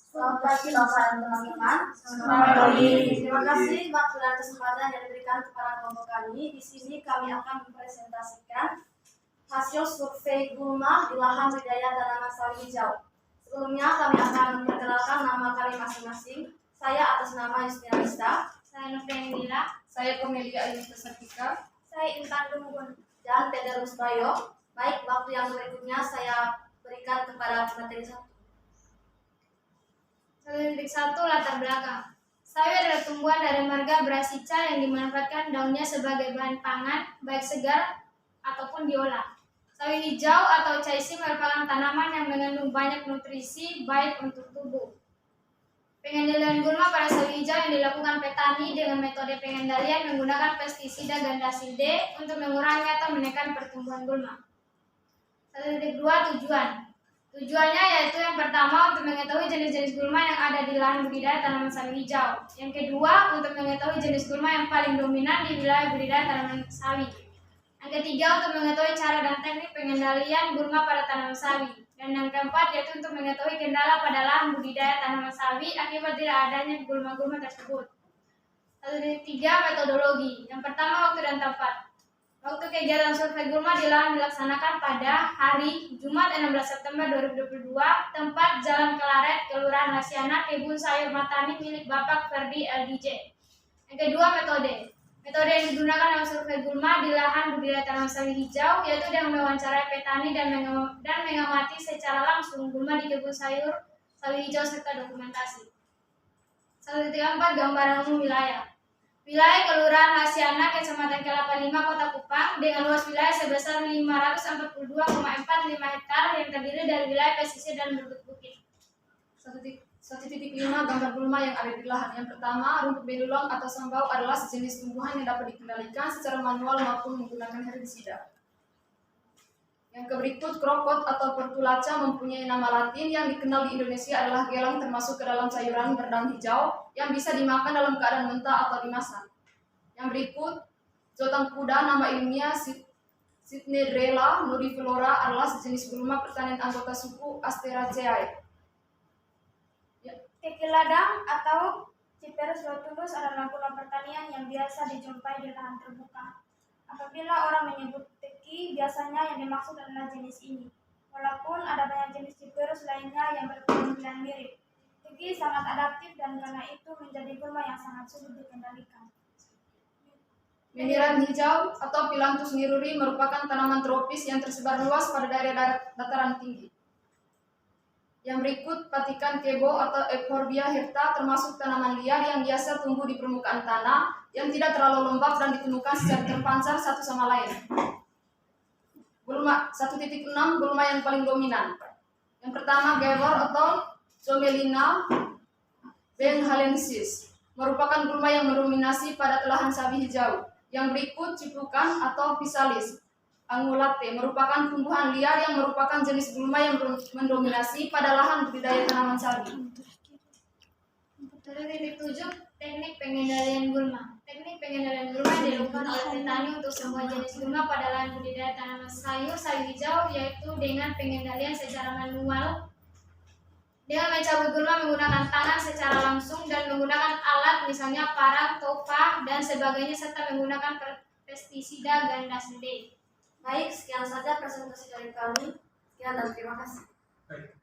Selamat pagi Bapak dan teman-teman. Selamat pagi. Terima kasih waktu dan kesempatan yang diberikan kepada kelompok kami. Di sini kami akan mempresentasikan hasil survei gulma di lahan budidaya tanaman sawi hijau. Sebelumnya kami akan memperkenalkan nama kami masing-masing. Saya atas nama Yustina Rista. Saya Novendila. Saya Cornelia Ayusta Sartika. Saya Intan Dumgun. Dan Peder Rusbayo. Baik, waktu yang berikutnya saya berikan kepada materi 1. 1.1 Latar belakang. Sawi adalah tumbuhan dari marga Brassica yang dimanfaatkan daunnya sebagai bahan pangan, baik segar ataupun diolah. Sawi hijau atau caisi merupakan tanaman yang mengandung banyak nutrisi baik untuk tubuh. Pengendalian gulma pada sawi hijau yang dilakukan petani dengan metode pengendalian menggunakan pestisida ganda silde untuk mengurangi atau menekan pertumbuhan gulma. 1.2 Tujuan. Tujuannya yaitu yang pertama untuk mengetahui jenis-jenis gulma yang ada di lahan budidaya tanaman sawi hijau. Yang kedua untuk mengetahui jenis gulma yang paling dominan di wilayah budidaya tanaman sawi. Yang ketiga untuk mengetahui cara dan teknik pengendalian gulma pada tanaman sawi. Dan yang keempat yaitu untuk mengetahui kendala pada lahan budidaya tanaman sawi akibat tidak adanya gulma-gulma tersebut. 1.3 Metodologi. Yang pertama waktu dan tempat. Waktu kegiatan survei gulma di lahan dilaksanakan pada hari Jumat 16 September 2022, tempat Jalan Kelaret, Kelurahan Lasiana, Kebun Sayur Matani milik Bapak Ferdi LDJ. Yang kedua metode. Metode yang digunakan dalam survei gulma di lahan budidaya tanaman sawi hijau yaitu dengan mewawancarai petani dan mengamati secara langsung gulma di kebun sayur sawi hijau serta dokumentasi. 1.4 Gambaran umum wilayah. Wilayah Kelurahan Lasiana, Kecamatan Kelapa 5, Kota Kupang dengan luas wilayah sebesar 542,45 hektar yang terdiri dari wilayah pesisir dan berbukit. 1.5 Gambar gulma yang ada di lahan. Yang pertama, rumput belulang atau sambau adalah sejenis tumbuhan yang dapat dikendalikan secara manual maupun menggunakan herbisida. Yang berikut, krokot atau portulaca mempunyai nama latin yang dikenal di Indonesia adalah gelang, termasuk ke dalam sayuran berdaun hijau yang bisa dimakan dalam keadaan mentah atau dimasak. Yang berikut, zotang kuda nama ilmiah Cithnedrella nodiflora adalah sejenis gulma pertanian anggota suku Asteraceae. Keki ladang atau Cyperus rotulus adalah gulma pertanian yang biasa dijumpai di lahan terbuka. Apabila orang menyebut teki, biasanya yang dimaksud adalah jenis ini. Walaupun ada banyak jenis Cyperus lainnya yang berpenampilan mirip. Teki sangat adaptif dan karena itu menjadi gulma yang sangat sulit dikendalikan. Meniran hijau atau Phyllanthus niruri merupakan tanaman tropis yang tersebar luas pada daerah dataran tinggi. Yang berikut, patikan kebo atau Euphorbia hirta termasuk tanaman liar yang biasa tumbuh di permukaan tanah yang tidak terlalu lembab dan ditemukan secara terpancar satu sama lain. Gulma 1.6 Gulma yang paling dominan. Yang pertama, Gevor atau Zomelina benghalensis merupakan gulma yang mendominasi pada lahan sawi hijau. Yang berikut, Cipukan atau Physalis angulate merupakan tumbuhan liar yang merupakan jenis gulma yang mendominasi pada lahan budidaya tanaman sawi. 1.7 Teknik pengendalian gulma. Teknik pengendalian gulma yang dilakukan oleh petani untuk semua jenis gulma pada lahan budidaya tanaman sayur sawi hijau yaitu dengan pengendalian secara manual dengan mencabut gulma menggunakan tangan secara langsung dan menggunakan alat misalnya parang, topa, dan sebagainya serta menggunakan pestisida ganda silde. Baik, sekian saja presentasi dari kami. Sekian dan terima kasih. Baik.